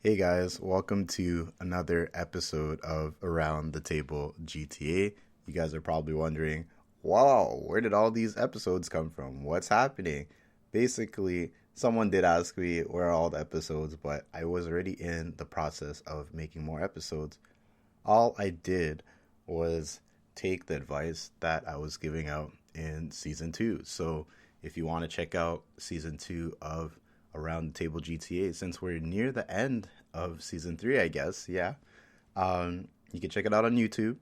Hey guys, welcome to another episode of Around the Table GTA. You guys are probably wondering, wow, where did all these episodes come from? What's happening? Basically, someone did ask me where are all the episodes, but I was already in the process of making more episodes. All I did was take the advice that I was giving out in season two. So if you want to check out season two of Around the Table GTA, since we're near the end of season three, I guess, yeah, you can check it out on YouTube.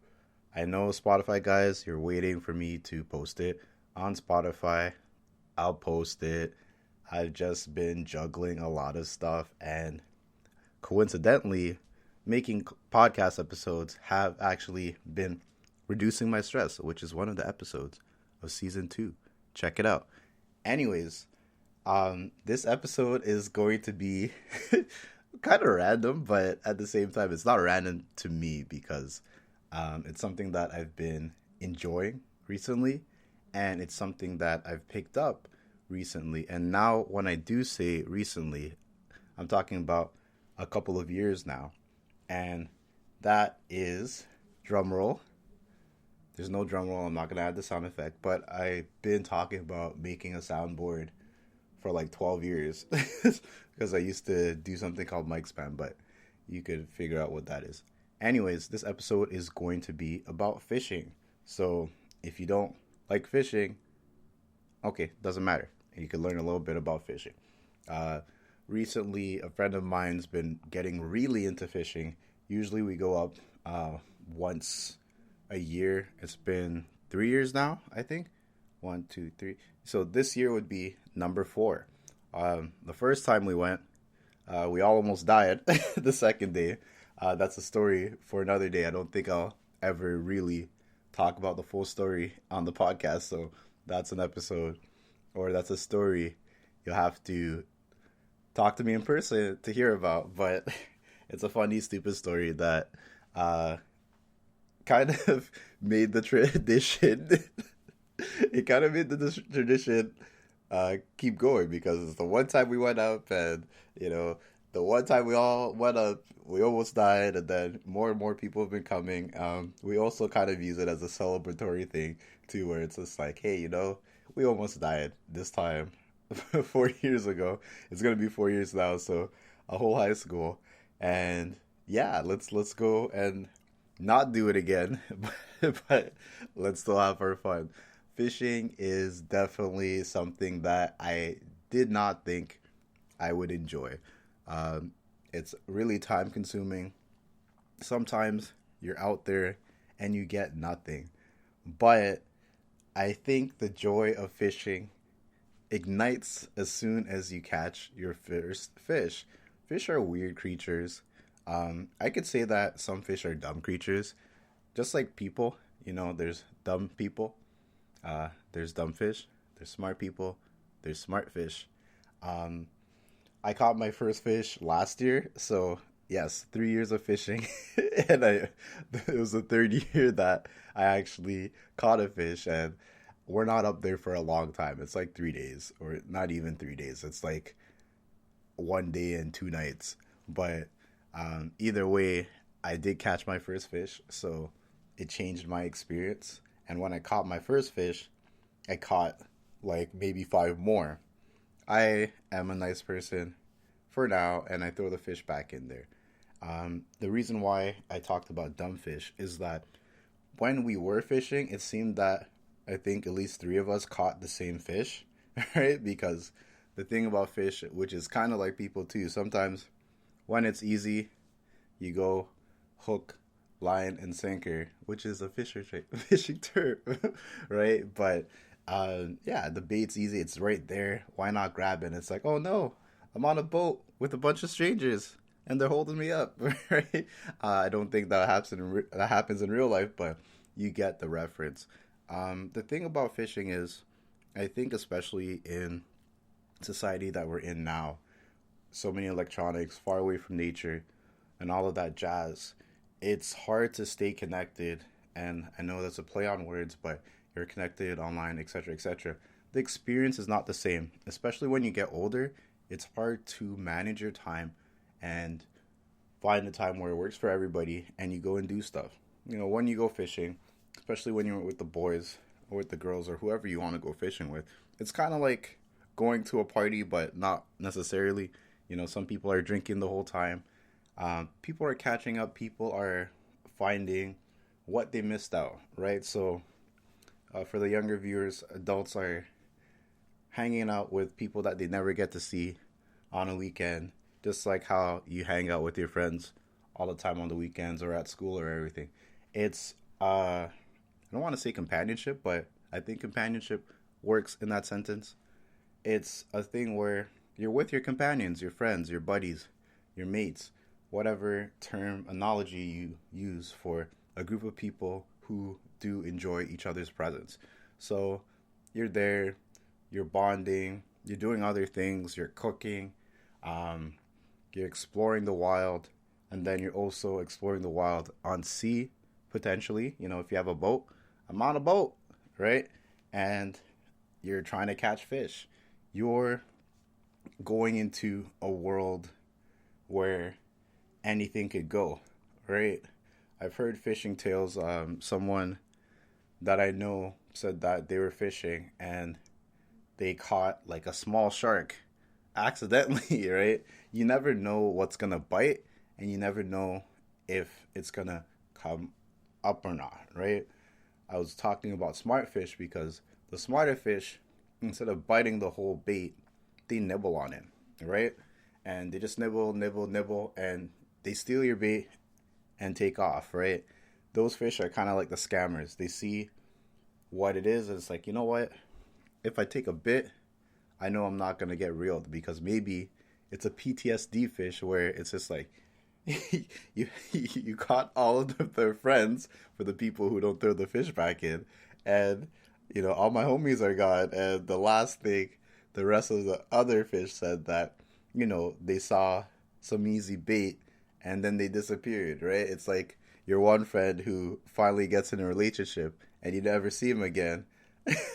I know Spotify guys, you're waiting for me to post it on Spotify. I'll post it. I've just been juggling a lot of stuff, and coincidentally, making podcast episodes have actually been reducing my stress, which is one of the episodes of season two. Check it out. Anyways, this episode is going to be kind of random, but at the same time, it's not random to me because it's something that I've been enjoying recently, and it's something that I've picked up recently. And now, when I do say recently, I'm talking about a couple of years now, and that is drum roll. There's no drum roll. I'm not gonna add the sound effect, but I've been talking about making a soundboard for like 12 years because I used to do something called mic spam, but you could figure out what that is. Anyways, this episode is going to be about fishing. So if you don't like fishing, okay, doesn't matter. You can learn a little bit about fishing. Uh, Recently, a friend of mine's been getting really into fishing. Usually, we go up once a year. It's been 3 years now, I think. One, two, three. So this year would be number four. The first time we went, we all almost died. The second day, that's a story for another day. I don't think I'll ever really talk about the full story on the podcast. So that's an episode, or that's a story you'll have to talk to me in person to hear about. But it's a funny, stupid story that uh, kind of made the tradition. It kind of made the tradition keep going because it's the one time we went up, and the one time we all went up, we almost died, and then more and more people have been coming. We also kind of use it as a celebratory thing too, where it's just like, hey, we almost died this time 4 years ago. It's gonna be 4 years now, so a whole high school, and yeah, let's go and not do it again, but let's still have our fun. Fishing is definitely something that I did not think I would enjoy. Um, it's really time consuming. Sometimes you're out there and you get nothing. But I think the joy of fishing ignites as soon as you catch your first fish. Fish are weird creatures. I could say that some fish are dumb creatures, just like people. There's dumb people, there's dumb fish, there's smart people, there's smart fish. Um, I caught my first fish last year, so yes, 3 years of fishing, and it was the third year that I actually caught a fish, and we're not up there for a long time. It's like 3 days, or not even 3 days. It's like one day and 2 nights. But either way, I did catch my first fish, so it changed my experience. And when I caught my first fish, I caught like maybe five more. I am a nice person for now, and I throw the fish back in there. The reason why I talked about dumb fish is that when we were fishing, it seemed that I think at least three of us caught the same fish, right? Because the thing about fish, which is kind of like people too, sometimes when it's easy, you go hook, line, and sinker, which is a fishing term, right? But yeah, the bait's easy. It's right there. Why not grab it? And it's like, oh no, I'm on a boat with a bunch of strangers, and they're holding me up, right? I don't think that happens in real life, but you get the reference. The thing about fishing is, I think especially in society that we're in now, so many electronics, far away from nature, and all of that jazz, it's hard to stay connected. And I know that's a play on words, but you're connected online, etc., etc. The experience is not the same, especially when you get older. It's hard to manage your time and find a time where it works for everybody and you go and do stuff. When you go fishing, especially when you're with the boys or with the girls or whoever you want to go fishing with, it's kind of like going to a party, but not necessarily. Some people are drinking the whole time. People are catching up. People are finding what they missed out, right? So for the younger viewers, adults are hanging out with people that they never get to see on a weekend, just like how you hang out with your friends all the time on the weekends or at school or everything. It's I don't want to say companionship, but I think companionship works in that sentence. It's a thing where you're with your companions, your friends, your buddies, your mates, whatever term analogy you use for a group of people who do enjoy each other's presence. So you're there, you're bonding, you're doing other things, you're cooking, you're exploring the wild, and then you're also exploring the wild on sea, potentially. If you have a boat, I'm on a boat, right? And you're trying to catch fish. You're going into a world where anything could go, right? I've heard fishing tales. Someone that I know said that they were fishing and they caught like a small shark accidentally, right? You never know what's gonna bite, and you never know if it's gonna come up or not, right? I was talking about smart fish because the smarter fish, instead of biting the whole bait, they nibble on it, right? And they just nibble, nibble, nibble, and they steal your bait and take off, right? Those fish are kind of like the scammers. They see what it is, and it's like, you know what? If I take a bit, I know I'm not going to get reeled, because maybe it's a PTSD fish where it's just like, you caught all of their friends, for the people who don't throw the fish back in, and all my homies are gone, and the last thing the rest of the other fish said that they saw some easy bait and then they disappeared, right? It's like your one friend who finally gets in a relationship and you never see him again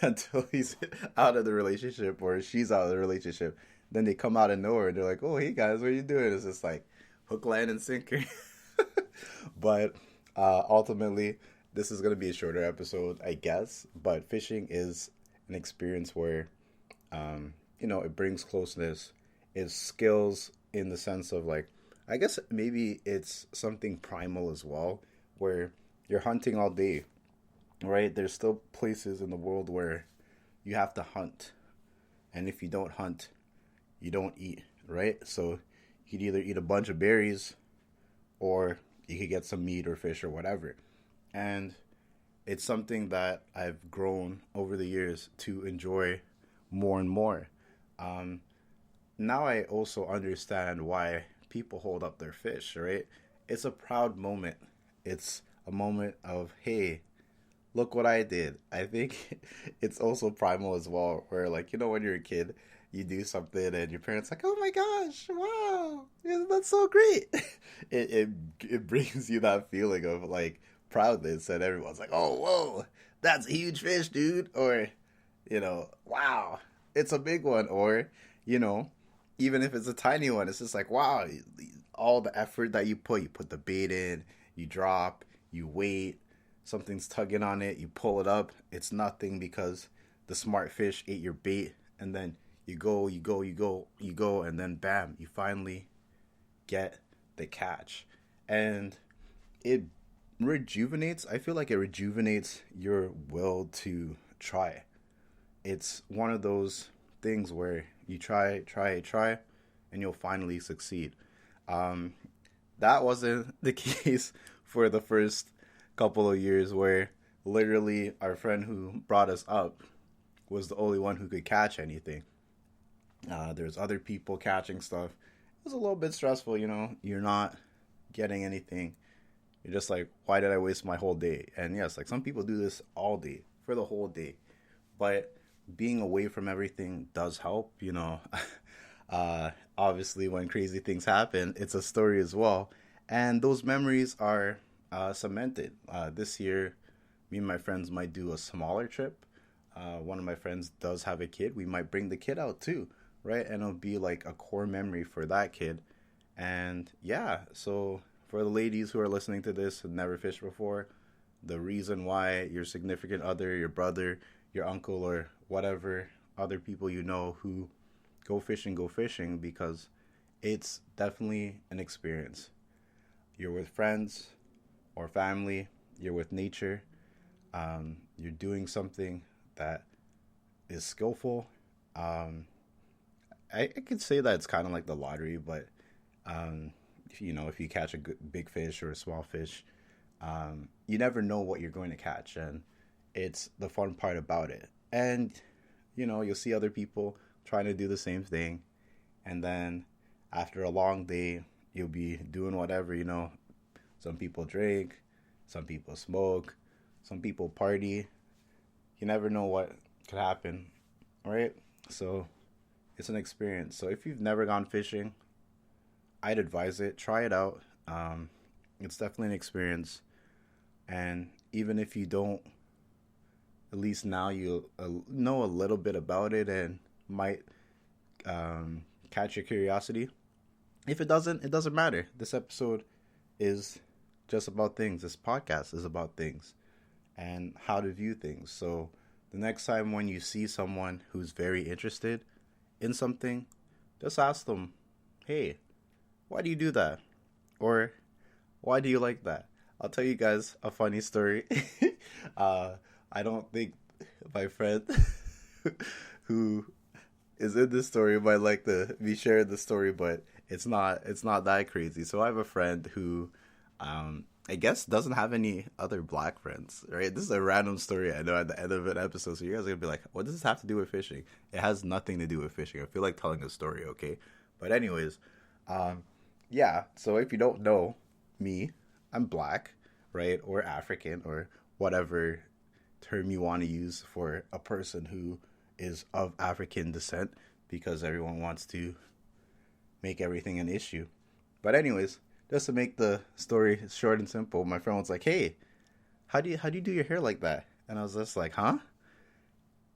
until he's out of the relationship or she's out of the relationship. Then they come out of nowhere and they're like, "Oh, hey guys, what are you doing?" It's just like hook, line, and sinker. But ultimately, this is going to be a shorter episode, I guess. But fishing is an experience where, it brings closeness. It's skills in the sense of like, I guess maybe it's something primal as well, where you're hunting all day, right? There's still places in the world where you have to hunt. And if you don't hunt, you don't eat, right? So you could either eat a bunch of berries or you could get some meat or fish or whatever. And it's something that I've grown over the years to enjoy more and more. Now I also understand why people hold up their fish, right? It's a proud moment. It's a moment of, hey, look what I did. I think it's also primal as well, where like, when you're a kid, you do something and your parents like, oh my gosh, wow, yeah, that's so great. It brings you that feeling of like proudness, and everyone's like, oh, whoa, that's a huge fish, dude. Or, wow, it's a big one. Or, even if it's a tiny one, it's just like, wow, all the effort that you put the bait in, you drop, you wait, something's tugging on it, you pull it up, it's nothing because the smart fish ate your bait, and then you go, and then bam, you finally get the catch. And it rejuvenates, I feel like it rejuvenates your will to try. It's one of those things where you try, and you'll finally succeed. That wasn't the case for the first couple of years, where literally our friend who brought us up was the only one who could catch anything. There's other people catching stuff. It was a little bit stressful, You're not getting anything. You're just like, why did I waste my whole day? And yes, like some people do this all day, for the whole day. But being away from everything does help, Obviously, when crazy things happen, it's a story as well. And those memories are cemented. This year, me and my friends might do a smaller trip. One of my friends does have a kid. We might bring the kid out too, right? And it'll be like a core memory for that kid. And yeah, so for the ladies who are listening to this who never fished before, the reason why your significant other, your brother, your uncle, or whatever other people you know who go fishing because it's definitely an experience. You're with friends or family, you're with nature, you're doing something that is skillful. Um, I could say that it's kind of like the lottery, but if you catch a good, big fish or a small fish, you never know what you're going to catch, and it's the fun part about it. And you'll see other people trying to do the same thing, and then after a long day, you'll be doing whatever. Some people drink, some people smoke, some people party. You never know what could happen, right? So it's an experience. So if you've never gone fishing, I'd advise it. Try it out. It's definitely an experience. And even if you don't, at least now you know a little bit about it and might catch your curiosity. If it doesn't, it doesn't matter. This episode is just about things. This podcast is about things and how to view things. So the next time when you see someone who's very interested in something, just ask them, hey, why do you do that? Or why do you like that? I'll tell you guys a funny story. I don't think my friend who is in this story might like to be sharing the story, but it's not that crazy. So I have a friend who I guess doesn't have any other black friends, right? This is a random story I know at the end of an episode, so you guys are gonna be like, what does this have to do with fishing? It has nothing to do with fishing. I feel like telling a story, okay? But anyways, yeah, so if you don't know me, I'm black, right? Or African, or whatever term you want to use for a person who is of African descent, because everyone wants to make everything an issue. But anyways, just to make the story short and simple, my friend was like, hey, how do you do your hair like that? And I was just like, huh?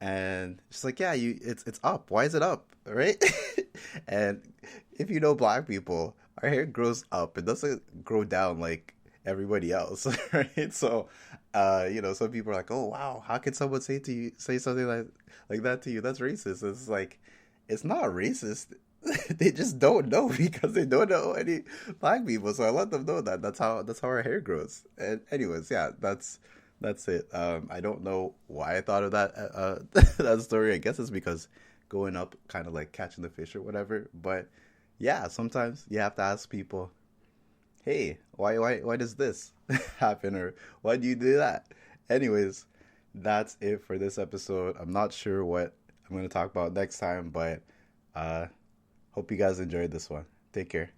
And she's like, yeah, it's up. Why is it up? Right? And if you know black people, our hair grows up. It doesn't grow down like everybody else, right? So, some people are like, oh wow, how can someone say something like that to you? That's racist. It's like, it's not racist. They just don't know because they don't know any black people. So I let them know that that's how our hair grows. And anyways, yeah, that's it. I don't know why I thought of that that story. I guess it's because going up, kind of like catching the fish or whatever. But yeah, sometimes you have to ask people, hey, why does this happen, or why do you do that? Anyways, that's it for this episode. I'm not sure what I'm going to talk about next time, but hope you guys enjoyed this one. Take care.